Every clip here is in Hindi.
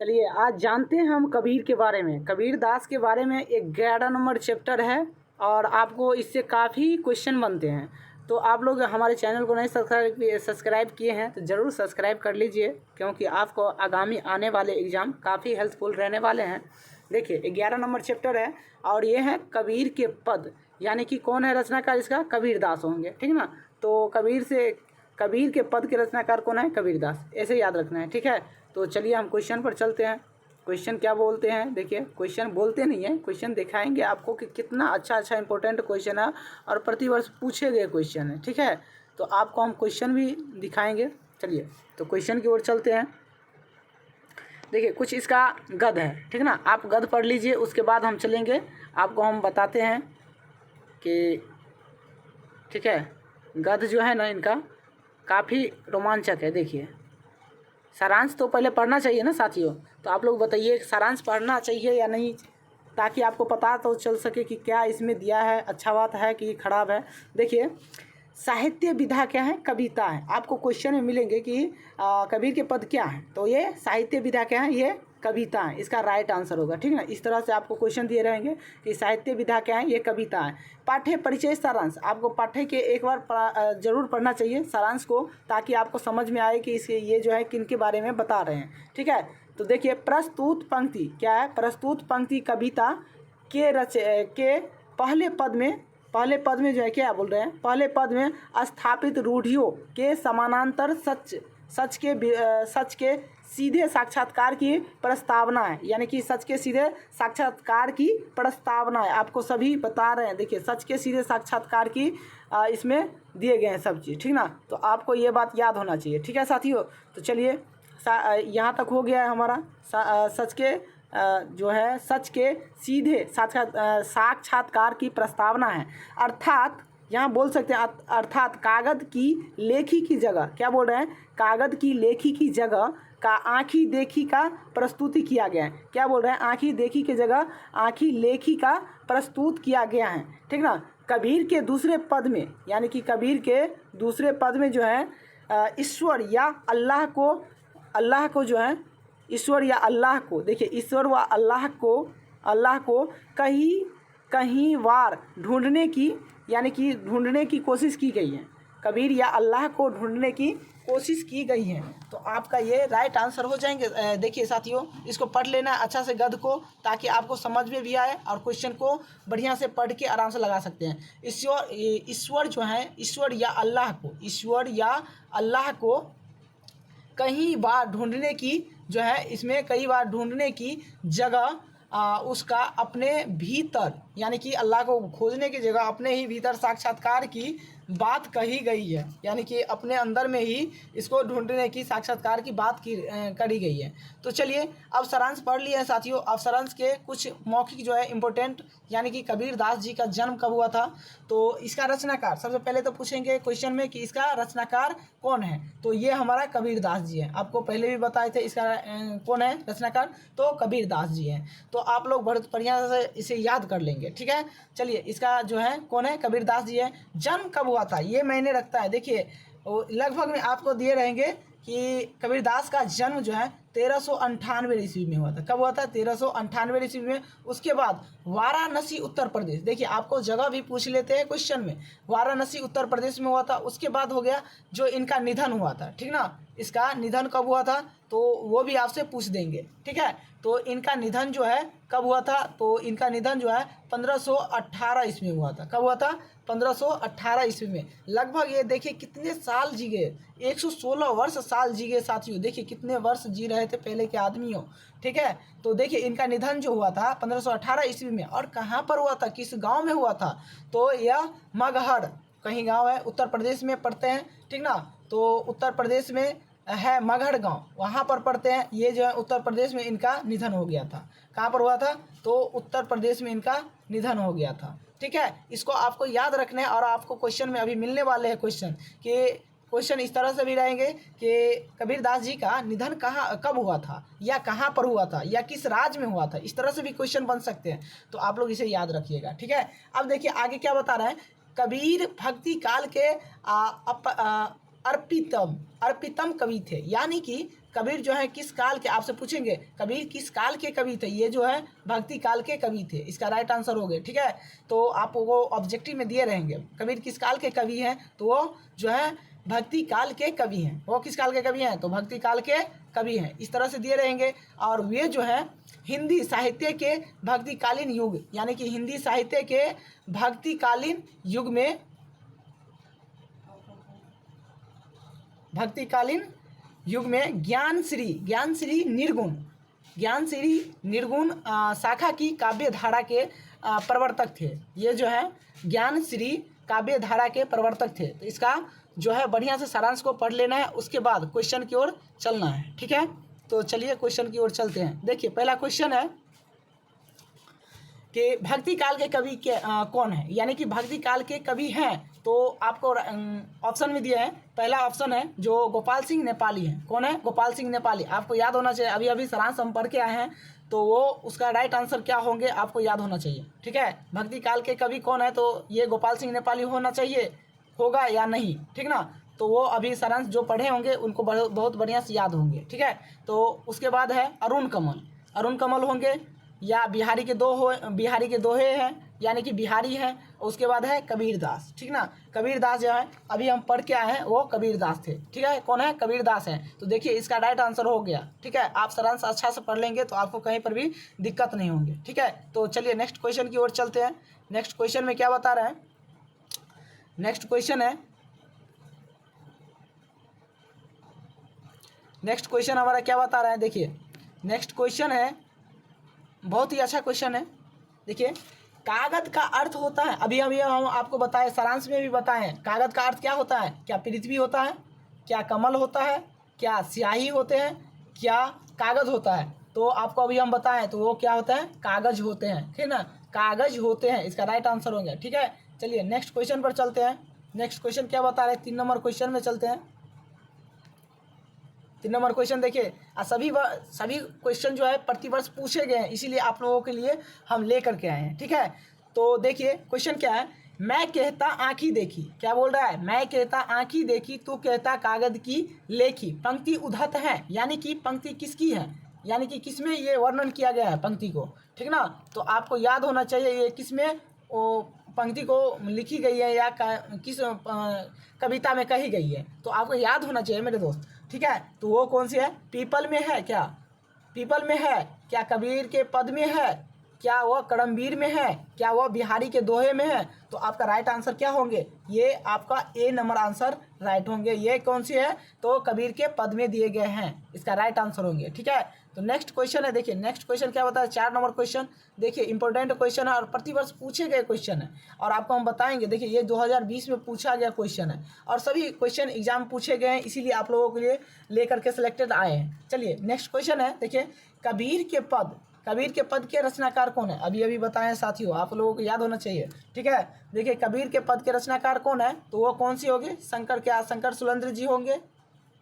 चलिए आज जानते हैं हम कबीर के बारे में। कबीर दास के बारे में 11 नंबर चैप्टर है और आपको इससे काफ़ी क्वेश्चन बनते हैं। तो आप लोग हमारे चैनल को नहीं सब्सक्राइब किए हैं तो ज़रूर सब्सक्राइब कर लीजिए, क्योंकि आपको आगामी आने वाले एग्ज़ाम काफ़ी हेल्पफुल रहने वाले हैं। देखिए 11 नंबर चैप्टर है और ये है कबीर के पद, यानी कि कौन है रचनाकार इसका? कबीर दास होंगे, ठीक है ना। तो कबीर के पद के रचनाकार कौन है? कबीर दास, ऐसे याद रखना है, ठीक है। तो चलिए हम क्वेश्चन पर चलते हैं। क्वेश्चन क्या बोलते हैं? देखिए क्वेश्चन बोलते नहीं है, क्वेश्चन दिखाएंगे आपको कि कितना अच्छा इंपॉर्टेंट क्वेश्चन है और प्रतिवर्ष पूछे गए क्वेश्चन है, ठीक है। तो आपको हम क्वेश्चन भी दिखाएंगे। चलिए तो क्वेश्चन की ओर चलते हैं। देखिए कुछ इसका गद्य है, ठीक है ना। आप गद्य पढ़ लीजिए, उसके बाद हम चलेंगे, आपको हम बताते हैं कि, ठीक है। गद्य जो है ना इनका काफ़ी रोमांचक है। देखिए सारांश तो पहले पढ़ना चाहिए ना साथियों, तो आप लोग बताइए सारांश पढ़ना चाहिए या नहीं, ताकि आपको पता तो चल सके कि क्या इसमें दिया है, अच्छा बात है कि खराब है। देखिए साहित्य विधा क्या है? कविता है। आपको क्वेश्चन में मिलेंगे कि कबीर के पद क्या हैं, तो ये साहित्य विधा क्या है? ये कविता है, इसका राइट आंसर होगा, ठीक है ना। इस तरह से आपको क्वेश्चन दिए रहेंगे कि साहित्य विधा क्या है? ये कविता है। पाठ्य परिचय सारांश, आपको पाठ्य के एक बार जरूर पढ़ना चाहिए सारांश को, ताकि आपको समझ में आए कि इसके ये जो है किन के बारे में बता रहे हैं, ठीक है। तो देखिए प्रस्तुत पंक्ति क्या है? प्रस्तुत पंक्ति कविता के पहले पद में जो है क्या बोल रहे हैं? पहले पद में स्थापित रूढ़ियों के समानांतर सच के सीधे साक्षात्कार की प्रस्तावना है, यानी कि सच के सीधे साक्षात्कार की प्रस्तावना है। आपको सभी बता रहे हैं, देखिए सच के सीधे साक्षात्कार की इसमें दिए गए हैं सब चीज़, ठीक ना। तो आपको ये बात याद होना चाहिए, ठीक है साथियों। तो चलिए यहाँ तक हो गया है हमारा जो है सच के सीधे साक्षात्कार की प्रस्तावना है। अर्थात यहाँ बोल सकते हैं अर्थात कागज की लेखी की जगह, क्या बोल रहे हैं? कागज की लेखी की जगह का आँखी देखी का प्रस्तुति किया गया है। क्या बोल रहे हैं? आँखी देखी की जगह आँखी लेखी का प्रस्तुत किया गया है, ठीक ना। कबीर के दूसरे पद में, यानी कि कबीर के दूसरे पद में जो है ईश्वर या अल्लाह को जो है ईश्वर या अल्लाह को, देखिए ईश्वर व अल्लाह को कहीं बार ढूंढने की, यानी कि ढूंढने की कोशिश की गई है। कबीर या अल्लाह को ढूंढने की कोशिश की गई है। तो आपका ये राइट आंसर हो जाएंगे। देखिए साथियों, इसको पढ़ लेना अच्छा से गद्य को, ताकि आपको समझ में भी आए और क्वेश्चन को बढ़िया से पढ़ के आराम से लगा सकते हैं। ईश्वर जो है ईश्वर या अल्लाह को कई बार ढूंढने की जो है, इसमें कई बार ढूंढने की जगह उसका अपने भीतर, यानी कि अल्लाह को खोजने की जगह अपने ही भीतर साक्षात्कार की बात कही गई है, यानी कि अपने अंदर में ही इसको ढूंढने की साक्षात्कार की बात करी गई है। तो चलिए अब सारांश पढ़ लिए हैं साथियों। अब सारांश के कुछ मौखिक जो है इम्पोर्टेंट, यानी कि कबीर दास जी का जन्म कब हुआ था, तो इसका रचनाकार सबसे पहले तो पूछेंगे क्वेश्चन में कि इसका रचनाकार कौन है। तो ये हमारा कबीर दास जी है। आपको पहले भी बताए थे इसका कौन है रचनाकार, तो कबीर दास जी हैं। तो आप लोग बहुत बढ़िया से इसे याद कर लेंगे, ठीक है। चलिए इसका जो है कौन है? कबीर दास जी है। जन्म कब हुआ था ये मायने रखता है। देखिए लगभग में आपको दिए रहेंगे कि कबीर दास का जन्म जो है 1398 ईस्वी में हुआ था। कब हुआ था? 1398 ईस्वी में। उसके बाद वाराणसी उत्तर प्रदेश, देखिए आपको जगह भी पूछ लेते हैं क्वेश्चन में, वाराणसी उत्तर प्रदेश में हुआ था। उसके बाद हो गया जो इनका निधन हुआ था, ठीक ना। इसका निधन कब हुआ था तो वो भी आपसे पूछ देंगे, ठीक है। तो इनका निधन जो है कब हुआ था, तो इनका निधन जो है 1518 ईस्वी में हुआ था। कब हुआ था? 1518 ईस्वी में। लगभग ये देखिए कितने साल जी गए, 116 वर्ष साल जी गए साथियों। देखिए कितने वर्ष जी रहे थे पहले के आदमियों, ठीक है। तो देखिए इनका निधन जो हुआ था 1518 ईस्वी में, और कहाँ पर हुआ था, किस गांव में हुआ था, तो यह मगहर कहीं गांव है, उत्तर प्रदेश में पड़ते हैं, ठीक ना। तो उत्तर प्रदेश में है मगहर गांव, वहाँ पर पढ़ते हैं। ये जो है उत्तर प्रदेश में इनका निधन हो गया था। कहाँ पर हुआ था? तो उत्तर प्रदेश में इनका निधन हो गया था, ठीक है। इसको आपको याद रखना है। और आपको क्वेश्चन में अभी मिलने वाले हैं क्वेश्चन कि क्वेश्चन इस तरह से भी रहेंगे कि कबीर दास जी का निधन कब हुआ था, या कहाँ पर हुआ था, या किस राज्य में हुआ था। इस तरह से भी क्वेश्चन बन सकते हैं, तो आप लोग इसे याद रखिएगा, ठीक है। अब देखिए आगे क्या बता रहे हैं। कबीर भक्ति काल के अर्पितम कवि थे, यानी कि कबीर जो है किस काल के, आपसे पूछेंगे कबीर किस काल के कवि थे, ये जो है भक्ति काल के कवि थे, इसका राइट आंसर हो गया। ठीक है, तो आप वो ऑब्जेक्टिव में दिए रहेंगे कबीर किस काल के कवि हैं, तो वो जो है भक्ति काल के कवि हैं। वो किस काल के कवि हैं, तो भक्ति काल के कवि हैं, इस तरह से दिए रहेंगे। और वे जो है हिंदी साहित्य के भक्तिकालीन युग, यानी कि हिंदी साहित्य के भक्तिकालीन युग में, भक्तिकालीन युग में ज्ञानश्री निर्गुण शाखा की काव्य धारा के प्रवर्तक थे। ये जो है ज्ञानश्री काव्य धारा के प्रवर्तक थे। तो इसका जो है बढ़िया से सारांश को पढ़ लेना है, उसके बाद क्वेश्चन की ओर चलना है। ठीक है, तो चलिए क्वेश्चन की ओर चलते हैं। देखिए पहला क्वेश्चन है कि भक्ति काल के कवि के कौन है, यानी कि भक्ति काल के कवि हैं। तो आपको ऑप्शन में दिए हैं। पहला ऑप्शन है जो गोपाल सिंह नेपाली हैं। कौन है, गोपाल सिंह नेपाली। आपको याद होना चाहिए, अभी अभी सारांश हम पढ़ के आए हैं, तो वो उसका राइट आंसर क्या होंगे आपको याद होना चाहिए। ठीक है, भक्ति काल के कवि कौन है, तो ये गोपाल सिंह नेपाली होना चाहिए, होगा या नहीं, ठीक ना। तो वो अभी सारांश जो पढ़े होंगे उनको बहुत बढ़िया से याद होंगे। ठीक है, तो उसके बाद है अरुण कमल होंगे, या बिहारी के दोहे हैं, यानी कि बिहारी हैं। उसके बाद है कबीर दास। ठीक ना, कबीर दास जो है अभी हम पढ़ के आए हैं, वो कबीर दास थे। ठीक है, कौन है, कबीर दास हैं। तो देखिए इसका राइट आंसर हो गया। ठीक है, आप सारांश अच्छा से पढ़ लेंगे तो आपको कहीं पर भी दिक्कत नहीं होंगे। ठीक है, तो चलिए नेक्स्ट क्वेश्चन की ओर चलते हैं। नेक्स्ट क्वेश्चन में क्या बता रहे हैं, नेक्स्ट क्वेश्चन हमारा क्या बता रहा है। देखिए नेक्स्ट क्वेश्चन है, बहुत ही अच्छा क्वेश्चन है। देखिए कागज का अर्थ होता है, अभी हम आपको बताए, सारांश में भी बताएं, कागज का अर्थ क्या होता है। क्या पृथ्वी होता है, क्या कमल होता है, क्या स्याही होते हैं, क्या कागज होता है। तो आपको अभी हम बताएं तो वो क्या होता है, कागज होते हैं। ठीक है ना, कागज होते हैं, इसका राइट आंसर हो गया। ठीक है, चलिए नेक्स्ट क्वेश्चन पर चलते हैं। नेक्स्ट क्वेश्चन क्या बता रहे हैं, 3 नंबर क्वेश्चन में चलते हैं। 3 नंबर क्वेश्चन देखिए, सभी क्वेश्चन जो है प्रतिवर्ष पूछे गए हैं, इसीलिए आप लोगों के लिए हम ले करके आए हैं। ठीक है, तो देखिए क्वेश्चन क्या है, मैं कहता आँखी देखी, क्या बोल रहा है, मैं कहता आँखी देखी, तू कहता कागज की लेखी। पंक्ति उद्धत है, यानी कि पंक्ति किसकी है, यानी कि किसमें ये वर्णन किया गया है पंक्ति को। ठीक ना, तो आपको याद होना चाहिए ये किसमें वो पंक्ति को लिखी गई है, या किस कविता में कही गई है, तो आपको याद होना चाहिए मेरे दोस्त। ठीक है, तो वो कौन सी है, पीपल में है, क्या पीपल में है, क्या कबीर के पद में है, क्या वह करमवीर में है, क्या वह बिहारी के दोहे में है। तो आपका राइट आंसर क्या होंगे, ये आपका ए नंबर आंसर राइट होंगे। ये कौन सी है, तो कबीर के पद में दिए गए हैं, इसका राइट आंसर होंगे। ठीक है, तो नेक्स्ट क्वेश्चन है। देखिए नेक्स्ट क्वेश्चन क्या बताया, 4 नंबर क्वेश्चन। देखिए इंपॉर्टेंट क्वेश्चन है और प्रतिवर्ष पूछे गए क्वेश्चन है, और आपको हम बताएंगे। देखिए ये 2020 में पूछा गया क्वेश्चन है, और सभी क्वेश्चन एग्जाम पूछे गए हैं, इसीलिए आप लोगों के लिए लेकर के सिलेक्टेड आए हैं। चलिए नेक्स्ट क्वेश्चन है। देखिए कबीर के पद के रचनाकार कौन है, अभी अभी बताएं साथियों, आप लोगों को याद होना चाहिए। ठीक है, देखिए कबीर के पद के रचनाकार कौन है, तो वो कौन सी होगी, शंकर सुलेंद्र जी होंगे।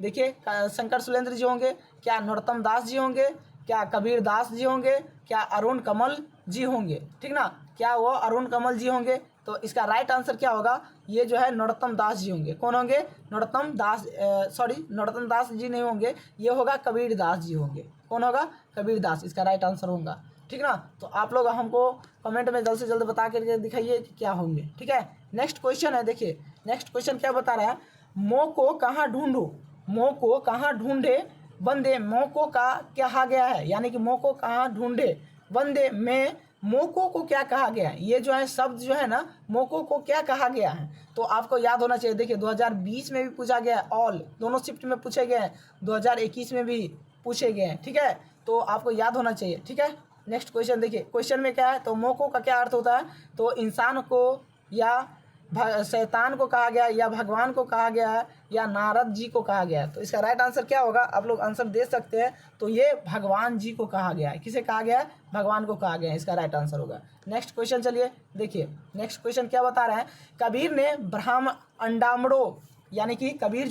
देखिए शंकर सुलेंद्र जी होंगे, क्या नरोत्तम दास जी होंगे, क्या कबीर दास जी होंगे, क्या अरुण कमल जी होंगे। ठीक ना, क्या वो अरुण कमल जी होंगे। तो इसका राइट आंसर क्या होगा, ये जो है नरोत्तम दास जी होंगे। कौन होंगे, नरोत्तम दास जी नहीं होंगे, ये होगा कबीर दास जी होंगे। कौन होगा, कबीर दास, इसका राइट आंसर होगा। ठीक ना, तो आप लोग हमको कमेंट में जल्द से जल्द बता करके दिखाइए कि क्या होंगे। ठीक है, नेक्स्ट क्वेश्चन है। देखिए नेक्स्ट क्वेश्चन क्या बता रहा है, मोह को कहाँ ढूंढूं, मोह को कहाँ ढूंढे बंदे, मोह को कहा गया है, यानी कि मोह को कहाँ ढूंढे बंदे में मोको को क्या कहा गया है। ये जो है शब्द जो है ना, मोको को क्या कहा गया है, तो आपको याद होना चाहिए। देखिए 2020 में भी पूछा गया है, ऑल दोनों शिफ्ट में पूछे गए हैं, 2021 में भी पूछे गए हैं। ठीक है, तो आपको याद होना चाहिए। ठीक है, नेक्स्ट क्वेश्चन देखिए, क्वेश्चन में क्या है, तो मोको का क्या अर्थ होता है, तो इंसान को या शैतान को कहा गया, या भगवान को कहा गया है, या नारद जी को कहा गया है। तो इसका राइट आंसर क्या होगा, आप लोग आंसर दे सकते हैं। तो ये भगवान जी को कहा गया है। किसे कहा गया है, भगवान को कहा गया है, इसका राइट आंसर होगा। नेक्स्ट क्वेश्चन चलिए देखिए, नेक्स्ट क्वेश्चन क्या बता रहे हैं, कबीर ने ब्रह्म अंडामड़ो, यानी कि कबीर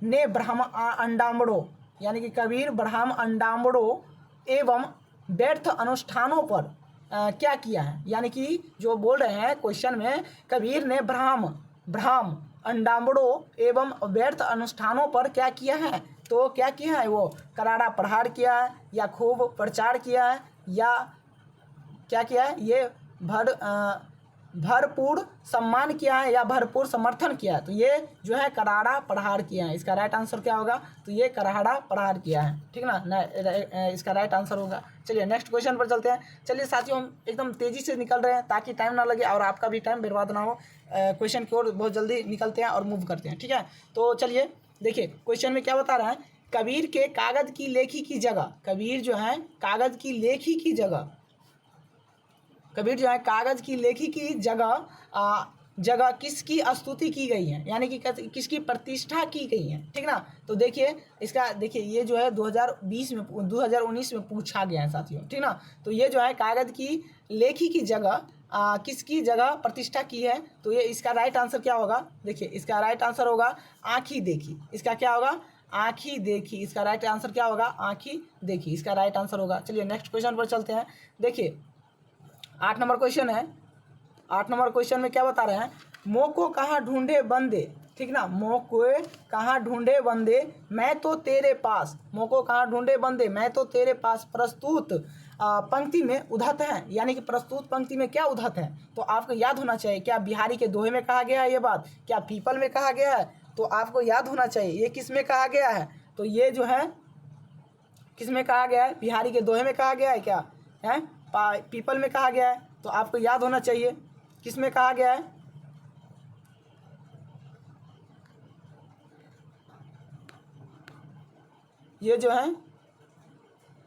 ने ब्रह्म अंडामड़ो, यानी कि कबीर ब्रह्म अंडामड़ो एवं व्यर्थ अनुष्ठानों पर क्या किया है, यानी कि जो बोल रहे हैं क्वेश्चन में, कबीर ने ब्रह्म अंडामड़ों एवं व्यर्थ अनुष्ठानों पर क्या किया है, तो क्या किया है, वो करारा प्रहार किया है, या खूब प्रचार किया है, या क्या किया है, ये भरपूर सम्मान किया है, या भरपूर समर्थन किया है। तो ये जो है करारा प्रहार किया है। इसका राइट आंसर क्या होगा, तो ये करारा प्रहार किया है, ठीक ना, इसका राइट आंसर होगा। चलिए नेक्स्ट क्वेश्चन पर चलते हैं। चलिए साथियों, हम एकदम तेज़ी से निकल रहे हैं ताकि टाइम ना लगे और आपका भी टाइम बर्बाद ना हो। क्वेश्चन की ओर बहुत जल्दी निकलते हैं और मूव करते हैं, ठीक है। तो चलिए देखिए क्वेश्चन में क्या बता रहा है, कबीर के कागज़ की लेखी की जगह, कबीर जो है कागज़ की लेखी की जगह, कबीर जो है कागज़ की लेखी की जगह किसकी स्तुति की गई है, यानी कि किसकी प्रतिष्ठा की गई है, ठीक ना। तो देखिए इसका, देखिए ये जो है 2019 में पूछा गया है साथियों, ठीक ना। तो ये जो है कागज़ की लेखी की जगह किसकी जगह प्रतिष्ठा की है, तो ये इसका राइट आंसर क्या होगा, देखिए इसका राइट आंसर होगा आँखी देखी। इसका क्या होगा, आँखी देखी। इसका राइट आंसर क्या होगा, आँखी देखी, इसका राइट आंसर होगा। चलिए नेक्स्ट क्वेश्चन पर चलते हैं। देखिए 8 नंबर क्वेश्चन है। 8 नंबर क्वेश्चन में क्या बता रहे हैं, मोह को कहाँ ढूंढे बंदे, ठीक ना, मोह को कहाँ ढूंढे बंदे, मैं तो तेरे पास, मोह को कहाँ ढूंढे बंदे, मैं तो तेरे पास प्रस्तुत पंक्ति में उद्धत है, यानी कि प्रस्तुत पंक्ति में क्या उद्धत है, तो आपको याद होना चाहिए। क्या बिहारी के दोहे में कहा गया है ये बात, क्या पीपल में कहा गया है, तो आपको याद होना चाहिए ये किस में कहा गया है। तो ये जो है किस में कहा गया है, बिहारी के दोहे में कहा गया है, क्या है पीपल में कहा गया है। तो आपको याद होना चाहिए किस में कहा गया है। ये जो है,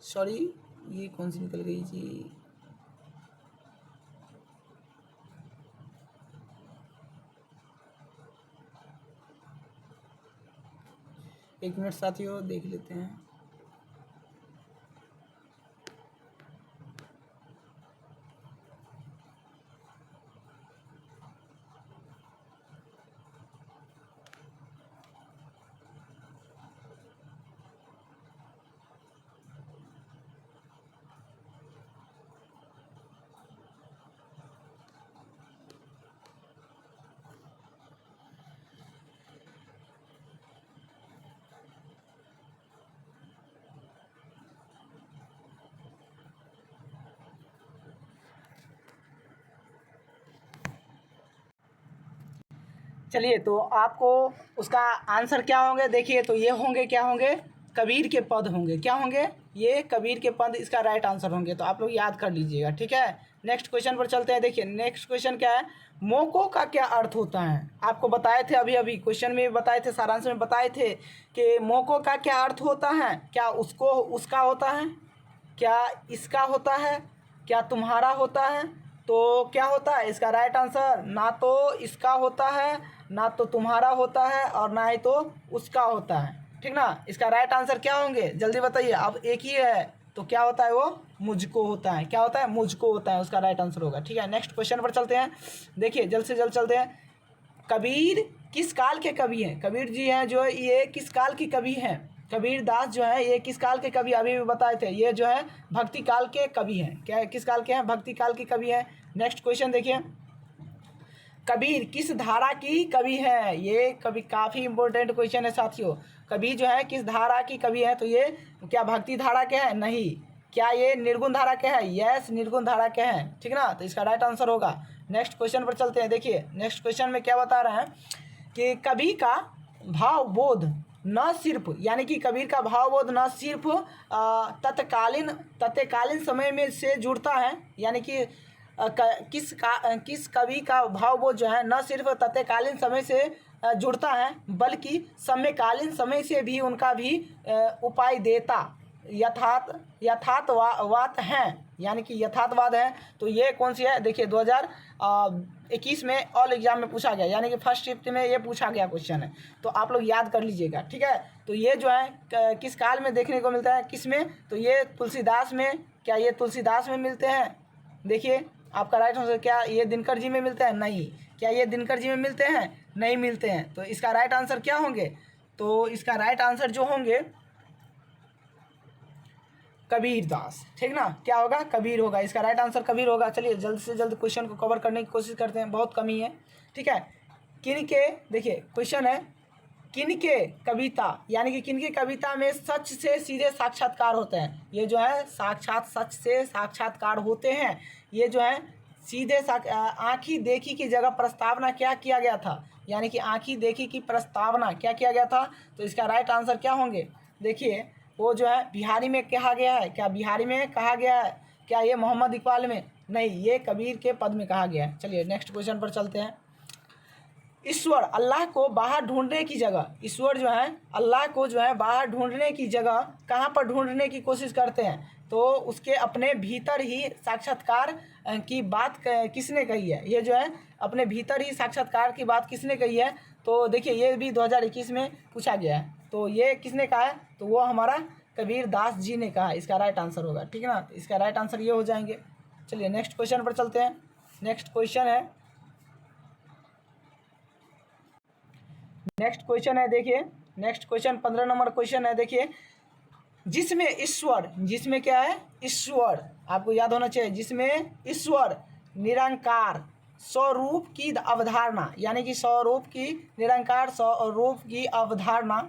सॉरी ये कौन सी निकल गई जी, एक मिनट साथियों देख लेते हैं। चलिए तो आपको उसका आंसर क्या होंगे, देखिए तो ये होंगे, क्या होंगे, कबीर के पद होंगे, क्या होंगे, ये कबीर के पद इसका राइट आंसर होंगे। तो आप लोग याद कर लीजिएगा, ठीक है। नेक्स्ट क्वेश्चन पर चलते हैं। देखिए नेक्स्ट क्वेश्चन क्या है, मोको का क्या अर्थ होता है, आपको बताए थे अभी अभी क्वेश्चन में बताए थे, सारांश में बताए थे कि मोको का क्या अर्थ होता है, क्या उसको उसका होता है, क्या इसका होता है, क्या तुम्हारा होता है, तो क्या होता है इसका राइट आंसर, ना तो इसका होता है, ना तो तुम्हारा होता है, और ना ही तो उसका होता है, ठीक ना। इसका राइट आंसर क्या होंगे जल्दी बताइए। अब एक ही है तो क्या होता है, वो मुझको होता है, क्या होता है, मुझको होता है, उसका राइट आंसर होगा, ठीक है। नेक्स्ट क्वेश्चन पर चलते हैं। देखिए जल्द से जल्द चलते हैं। कबीर किस काल के कवि हैं, कबीर जी हैं जो ये किस काल की कवि हैं, कबीर दास जो है ये किस काल के कवि, अभी भी बताए थे, ये जो है भक्ति काल के कवि हैं, क्या किस काल के हैं, भक्ति काल के कवि हैं। नेक्स्ट क्वेश्चन देखिए, कबीर किस धारा की कवि है, ये कभी काफ़ी इंपॉर्टेंट क्वेश्चन है साथियों। कबीर जो है किस धारा की कवि है, तो ये क्या भक्ति धारा के हैं, नहीं। क्या ये निर्गुण धारा के हैं, यस निर्गुण धारा के हैं, ठीक ना। तो इसका राइट आंसर होगा। नेक्स्ट क्वेश्चन पर चलते हैं। देखिए नेक्स्ट क्वेश्चन में क्या बता रहे हैं कि कवि का भावबोध न सिर्फ, यानी कि कबीर का भावबोध न सिर्फ तत्कालीन समय में से जुड़ता है, यानी कि किस कवि का भावबोध जो है न सिर्फ तत्कालीन समय से जुड़ता है, बल्कि समकालीन समय से भी उनका भी उपाय देता यथार्थवाद हैं, यानी कि यथार्थवाद है। तो ये कौन सी है, देखिए 2021 में ऑल एग्जाम में पूछा गया, यानी कि फर्स्ट शिफ्ट में ये पूछा गया क्वेश्चन है, तो आप लोग याद कर लीजिएगा, ठीक है। तो ये जो है किस काल में देखने को मिलता है, किस में, तो ये तुलसीदास में, क्या ये तुलसीदास में मिलते हैं, देखिए आपका राइट आंसर, क्या ये दिनकर जी में मिलते हैं, नहीं। क्या ये दिनकर जी में मिलते हैं, नहीं मिलते हैं। तो इसका राइट आंसर क्या होंगे, तो इसका राइट आंसर जो होंगे कबीर दास, ठीक ना, क्या होगा, कबीर होगा, इसका राइट आंसर कबीर होगा। चलिए जल्द से जल्द क्वेश्चन को कवर करने की कोशिश करते हैं, बहुत कमी है, ठीक है। किनके, देखिए क्वेश्चन है किनके कविता, यानी कि किनके कविता में सच से सीधे साक्षात्कार होते हैं। ये जो है साक्षात सच से साक्षात्कार होते हैं। ये जो है सीधे आँखी देखी की जगह प्रस्तावना क्या किया गया था, यानी कि आँखी देखी की प्रस्तावना क्या किया गया था। तो इसका राइट आंसर क्या होंगे, देखिए वो जो है बिहारी में कहा गया है। क्या बिहारी में कहा गया है? क्या ये मोहम्मद इकबाल में? नहीं, ये कबीर के पद में कहा गया है। चलिए नेक्स्ट क्वेश्चन पर चलते हैं। ईश्वर अल्लाह को बाहर ढूंढने की जगह, ईश्वर जो है अल्लाह को जो है बाहर ढूंढने की जगह कहाँ पर ढूंढने की कोशिश करते हैं? तो उसके अपने भीतर ही साक्षात्कार की बात किसने कही है? ये जो है अपने भीतर ही साक्षात्कार की बात किसने कही है? तो देखिए ये भी 2021 में पूछा गया है। तो ये किसने कहा है? तो वो हमारा कबीर दास जी ने कहा। इसका राइट आंसर होगा, ठीक है ना। इसका राइट आंसर ये हो जाएंगे। चलिए नेक्स्ट क्वेश्चन पर चलते हैं। नेक्स्ट क्वेश्चन है, देखिए नेक्स्ट क्वेश्चन 15 नंबर क्वेश्चन है। देखिए जिसमें ईश्वर, जिसमें क्या है? ईश्वर, आपको याद होना चाहिए, जिसमें ईश्वर निरंकार स्वरूप की अवधारणा, यानी कि स्वरूप की निरंकार स्वरूप की अवधारणा,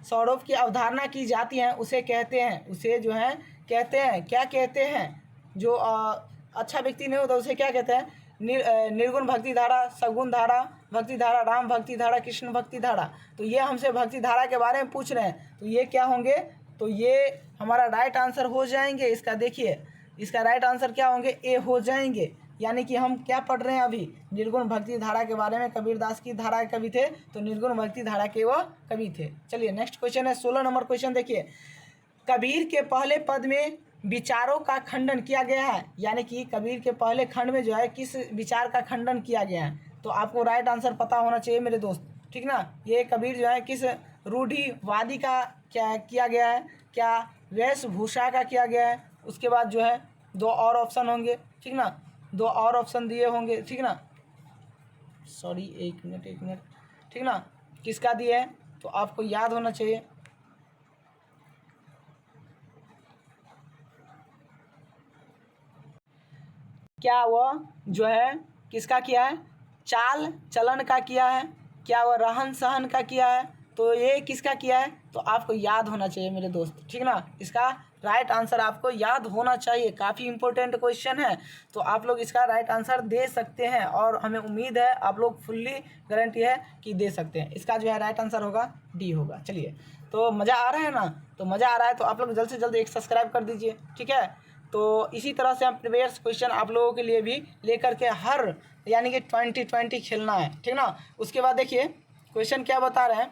स्वरूप की अवधारणा की जाती है, उसे कहते हैं, उसे जो है कहते हैं, क्या कहते हैं? जो अच्छा व्यक्ति नहीं होता उसे क्या कहते हैं? निर्गुण भक्ति धारा, सगुण धारा, भक्ति धारा, राम भक्ति धारा, कृष्ण भक्ति धारा। तो ये हमसे भक्ति धारा के बारे में पूछ रहे हैं। तो ये क्या होंगे? तो ये हमारा राइट आंसर हो जाएंगे। इसका देखिए इसका राइट आंसर क्या होंगे? ए हो जाएंगे। यानी कि हम क्या पढ़ रहे हैं अभी? निर्गुण भक्ति धारा के बारे में। कबीरदास की धारा के कवि थे, तो निर्गुण भक्ति धारा के वो कवि थे। चलिए नेक्स्ट क्वेश्चन है 16 नंबर क्वेश्चन। देखिए कबीर के पहले पद में विचारों का खंडन किया गया है, यानी कि कबीर के पहले खंड में जो है किस विचार का खंडन किया गया है? तो आपको राइट आंसर पता होना चाहिए मेरे दोस्त, ठीक ना। ये कबीर जो है किस रूढ़िवादी का क्या किया गया है? क्या वेशभूषा का किया गया है? उसके बाद जो है 2 और ऑप्शन होंगे, ठीक ना, 2 और ऑप्शन दिए होंगे, ठीक ना। सॉरी एक मिनट, ठीक ना। किसका दिए है तो आपको याद होना चाहिए। क्या वह जो है किसका किया है? चाल चलन का किया है? क्या वह रहन सहन का किया है? तो ये किसका किया है? तो आपको याद होना चाहिए मेरे दोस्त, ठीक ना। इसका राइट आंसर आपको याद होना चाहिए। काफ़ी इंपॉर्टेंट क्वेश्चन है, तो आप लोग इसका राइट आंसर दे सकते हैं और हमें उम्मीद है आप लोग फुल्ली गारंटी है कि दे सकते हैं। इसका जो है राइट आंसर होगा डी होगा। चलिए तो मज़ा आ रहा है ना? तो मज़ा आ रहा है तो आप लोग जल्द से जल्द एक सब्सक्राइब कर दीजिए, ठीक है। तो इसी तरह से हम प्रीवियस क्वेश्चन आप लोगों के लिए भी लेकर के हर यानी कि 2020 खेलना है, ठीक ना। उसके बाद देखिए क्वेश्चन क्या बता रहे हैं,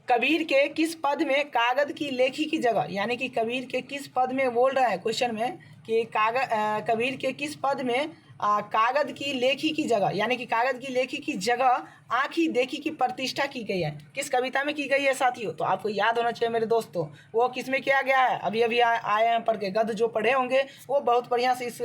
कबीर के किस पद में कागज की लेखी की जगह, यानी कि कबीर के किस पद में बोल रहा है क्वेश्चन में कि कबीर के किस पद में कागज की लेखी की जगह, यानी कि कागज की लेखी की जगह आँखी देखी की प्रतिष्ठा की गई है। किस कविता में की गई है साथियों? तो आपको याद होना चाहिए मेरे दोस्तों, वो किस में किया गया है? अभी अभी आए हैं पढ़ के, गद्य जो पढ़े होंगे वो बहुत बढ़िया से इस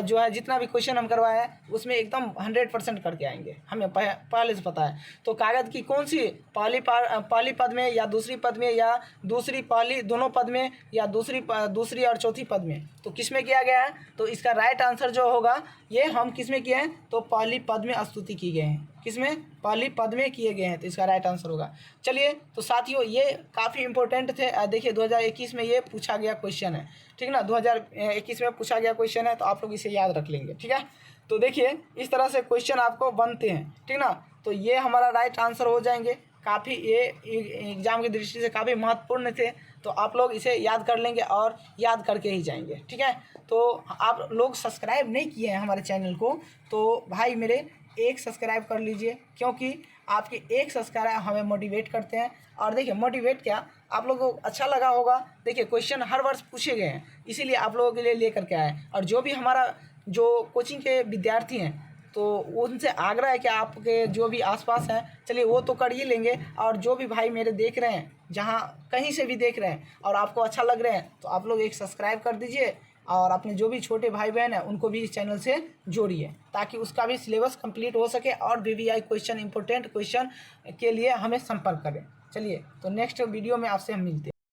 जो है जितना भी क्वेश्चन हम करवाए हैं उसमें एकदम 100% करके आएंगे, हमें पहले से पता है। तो कागज की कौन सी पहली पद में या दूसरी पद में या दूसरी पहली दोनों पद में या दूसरी और चौथी पद में, तो किस में किया गया है? तो इसका राइट आंसर जो होगा ये हम किस में किए हैं? तो पहली पद में स्तुति की गए हैं। किस में? पहली पद में किए गए हैं, तो इसका राइट आंसर होगा। चलिए तो साथियों ये काफ़ी इंपॉर्टेंट थे। देखिए 2021 में ये पूछा गया क्वेश्चन है, ठीक ना। 2021 में पूछा गया क्वेश्चन है, तो आप लोग इसे याद रख लेंगे, ठीक है। तो देखिए इस तरह से क्वेश्चन आपको बनते हैं, ठीक ना। तो ये हमारा राइट आंसर हो जाएंगे। काफ़ी ये एग्ज़ाम की दृष्टि से काफ़ी महत्वपूर्ण थे, तो आप लोग इसे याद कर लेंगे और याद करके ही जाएंगे, ठीक है। तो आप लोग सब्सक्राइब नहीं किए हैं हमारे चैनल को, तो भाई मेरे एक सब्सक्राइब कर लीजिए, क्योंकि आपके एक सब्सक्राइब हमें मोटिवेट करते हैं। और देखिए मोटिवेट क्या, आप लोगों को अच्छा लगा होगा। देखिए क्वेश्चन हर वर्ष पूछे गए हैं, इसीलिए आप लोगों के लिए लेकर के आए। और जो भी हमारा जो कोचिंग के विद्यार्थी हैं तो उनसे आग्रह है कि आपके जो भी आसपास हैं, चलिए वो तो कर ही लेंगे, और जो भी भाई मेरे देख रहे हैं जहाँ कहीं से भी देख रहे हैं और आपको अच्छा लग रहे हैं, तो आप लोग एक सब्सक्राइब कर दीजिए और अपने जो भी छोटे भाई बहन हैं उनको भी इस चैनल से जोड़िए, ताकि उसका भी सिलेबस कंप्लीट हो सके और VVI क्वेश्चन इंपॉर्टेंट क्वेश्चन के लिए हमें संपर्क करें। चलिए तो नेक्स्ट वीडियो में आपसे हम मिलते हैं।